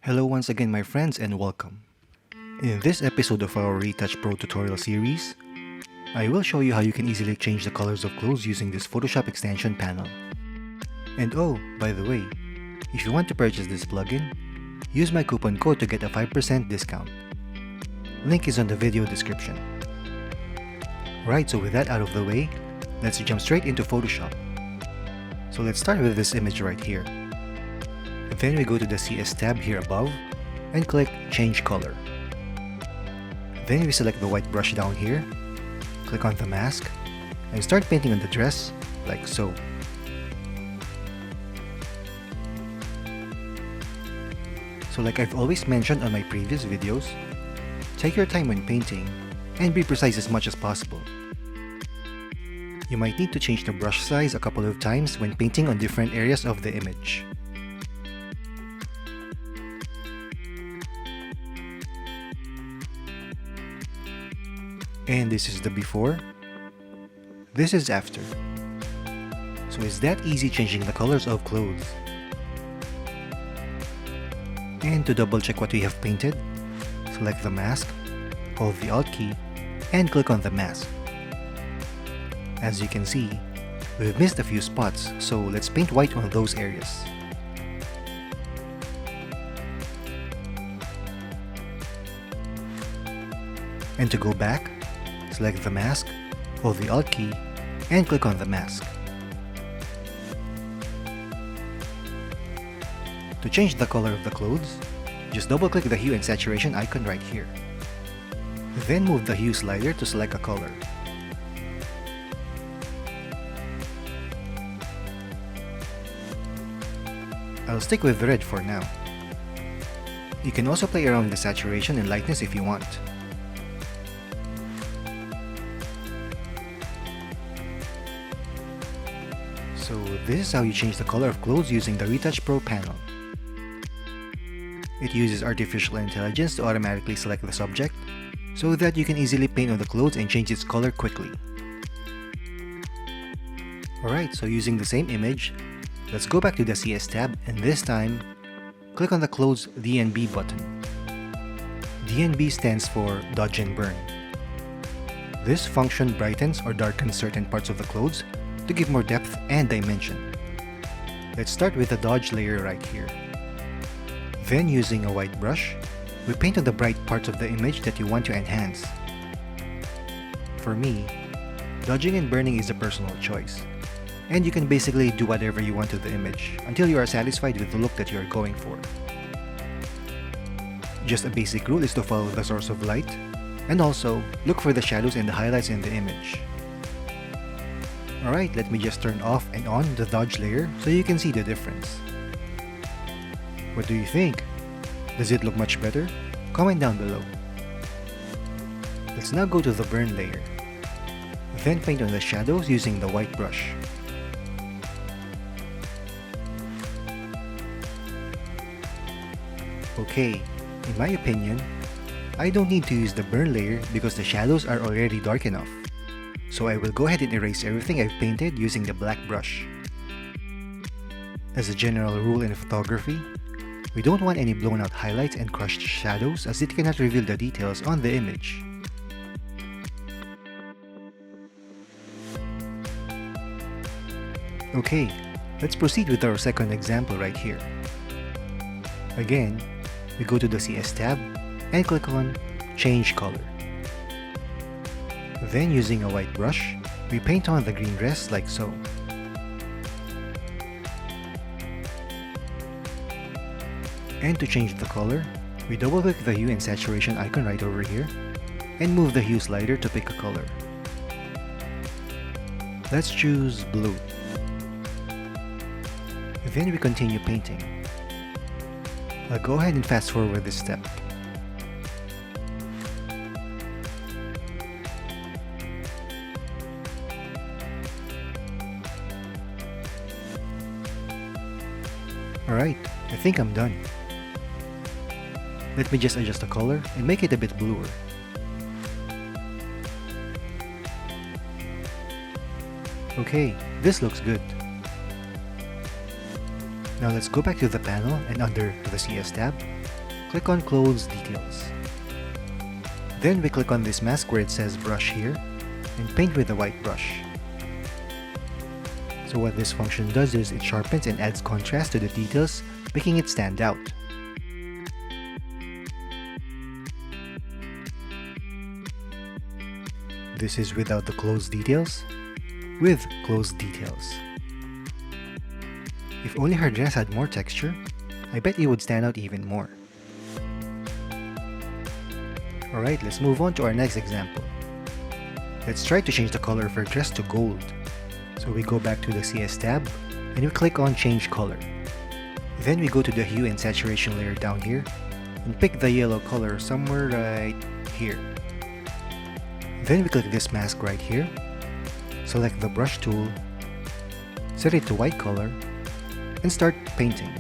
Hello once again my friends and welcome. In this episode of our Retouch Pro tutorial series, I will show you how you can easily change the colors of clothes using this Photoshop extension panel. And oh, by the way, if you want to purchase this plugin, use my coupon code to get a 5% discount. Link is on the video description. Right, so with that out of the way, let's jump straight into Photoshop. So let's start with this image right here. Then we go to the CS tab here above and click Change Color. Then we select the white brush down here, click on the mask, and start painting on the dress like so. So like I've always mentioned on my previous videos, take your time when painting and be precise as much as possible. You might need to change the brush size a couple of times when painting on different areas of the image. And this is the before, this is after. So it's that easy changing the colors of clothes. And to double check what we have painted, select the mask, hold the Alt key, and click on the mask. As you can see, we've missed a few spots, so let's paint white on those areas. And to go back, select the mask, hold the Alt key, and click on the mask. To change the color of the clothes, just double click the hue and saturation icon right here. Then move the hue slider to select a color. I'll stick with red for now. You can also play around with the saturation and lightness if you want. So this is how you change the color of clothes using the Retouch Pro panel. It uses artificial intelligence to automatically select the subject, so that you can easily paint on the clothes and change its color quickly. Alright, so using the same image, let's go back to the CS tab and this time, click on the Clothes DNB button. DNB stands for Dodge and Burn. This function brightens or darkens certain parts of the clothes to give more depth and dimension. Let's start with the dodge layer right here. Then using a white brush, we paint on the bright parts of the image that you want to enhance. For me, dodging and burning is a personal choice, and you can basically do whatever you want to the image until you are satisfied with the look that you are going for. Just a basic rule is to follow the source of light, and also look for the shadows and the highlights in the image. Alright, let me just turn off and on the dodge layer so you can see the difference. What do you think? Does it look much better? Comment down below. Let's now go to the burn layer. Then paint on the shadows using the white brush. Okay, in my opinion, I don't need to use the burn layer because the shadows are already dark enough. So I will go ahead and erase everything I've painted using the black brush. As a general rule in photography, we don't want any blown out highlights and crushed shadows as it cannot reveal the details on the image. Okay, let's proceed with our second example right here. Again, we go to the CS tab and click on Change Color. Then using a white brush, we paint on the green dress like so. And to change the color, we double click the hue and saturation icon right over here and move the hue slider to pick a color. Let's choose blue. Then we continue painting. I'll go ahead and fast forward this step. Alright, I think I'm done. Let me just adjust the color and make it a bit bluer. Okay, this looks good. Now let's go back to the panel and under the CS tab, click on Clothes Details. Then we click on this mask where it says Brush here, and paint with a white brush. So what this function does is it sharpens and adds contrast to the details, making it stand out. This is without the clothes details. With clothes details. If only her dress had more texture, I bet it would stand out even more. Alright, let's move on to our next example. Let's try to change the color of her dress to gold. So we go back to the CS tab, and we click on Change Color. Then we go to the Hue and Saturation layer down here, and pick the yellow color somewhere right here. Then we click this mask right here, select the brush tool, set it to white color, and start painting.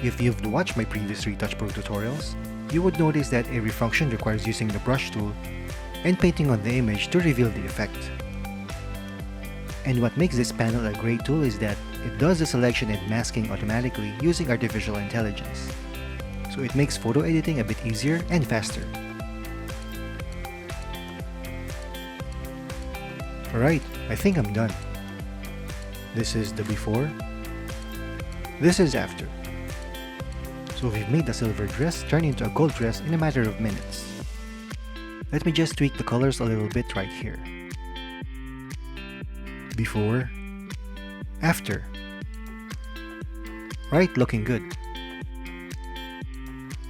If you've watched my previous Retouch Pro tutorials, you would notice that every function requires using the brush tool and painting on the image to reveal the effect. And what makes this panel a great tool is that it does the selection and masking automatically using artificial intelligence. So it makes photo editing a bit easier and faster. Alright, I think I'm done. This is the before. This is after. So we've made the silver dress turn into a gold dress in a matter of minutes. Let me just tweak the colors a little bit right here. Before. After. Right, looking good.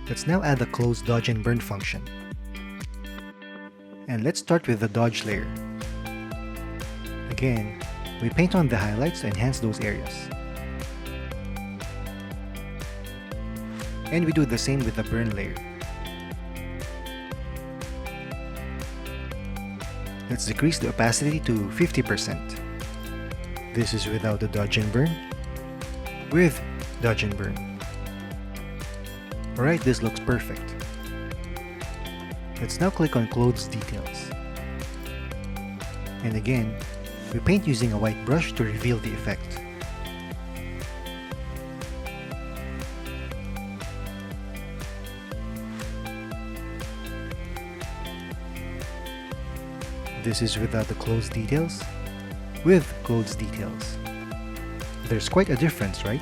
Let's now add the close dodge and burn function. And let's start with the dodge layer. Again, we paint on the highlights to enhance those areas. And we do the same with the burn layer. Let's decrease the opacity to 50%. This is without the dodge and burn. With dodge and burn. Alright, this looks perfect. Let's now click on Clothes Details. And again, we paint using a white brush to reveal the effect. This is without the clothes details. With clothes details. There's quite a difference, right?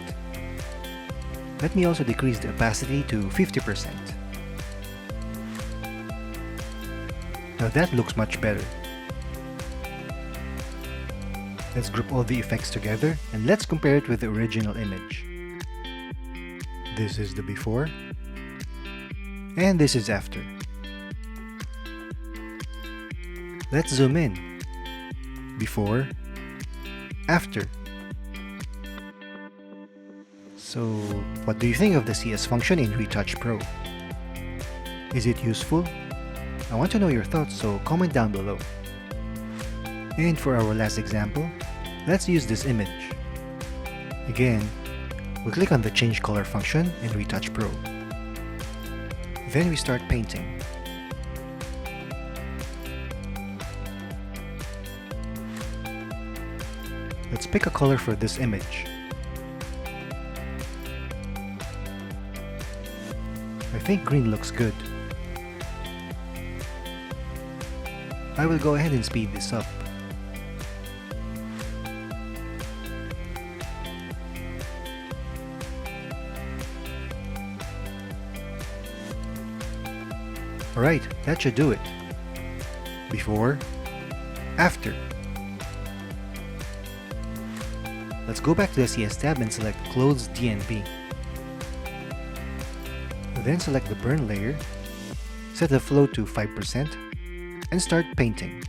Let me also decrease the opacity to 50%. Now that looks much better. Let's group all the effects together and let's compare it with the original image. This is the before, and this is after. Let's zoom in. Before, after. So, what do you think of the CS function in Retouch Pro? Is it useful? I want to know your thoughts, so comment down below. And for our last example, let's use this image. Again, we click on the Change Color function in Retouch Pro. Then we start painting. Let's pick a color for this image. I think green looks good. I will go ahead and speed this up. Alright, that should do it. Before, after. Let's go back to the CS tab and select Clothes DNB. Then select the burn layer, set the flow to 5%, and start painting.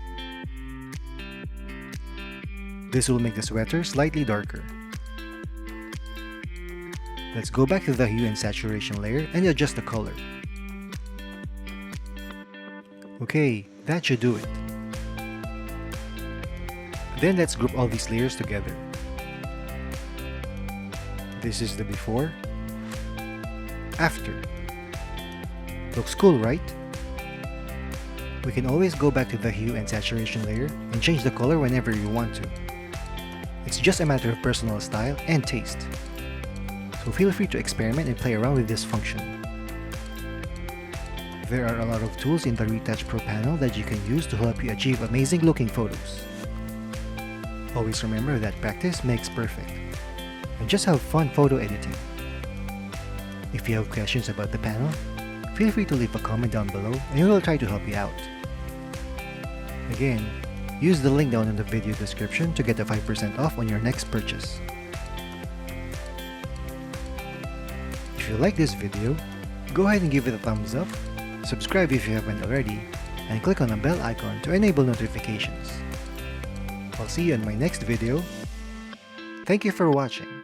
This will make the sweater slightly darker. Let's go back to the hue and saturation layer and adjust the color. Okay, that should do it. Then let's group all these layers together. This is the before, after. Looks cool, right? We can always go back to the hue and saturation layer and change the color whenever you want to. It's just a matter of personal style and taste. so feel free to experiment and play around with this function. There are a lot of tools in the Retouch Pro panel that you can use to help you achieve amazing looking photos. Always remember that practice makes perfect, and just have fun photo editing. If you have questions about the panel, feel free to leave a comment down below and we will try to help you out. Again, use the link down in the video description to get a 5% off on your next purchase. If you like this video, go ahead and give it a thumbs up, subscribe if you haven't already, and click on the bell icon to enable notifications. I'll see you in my next video. Thank you for watching.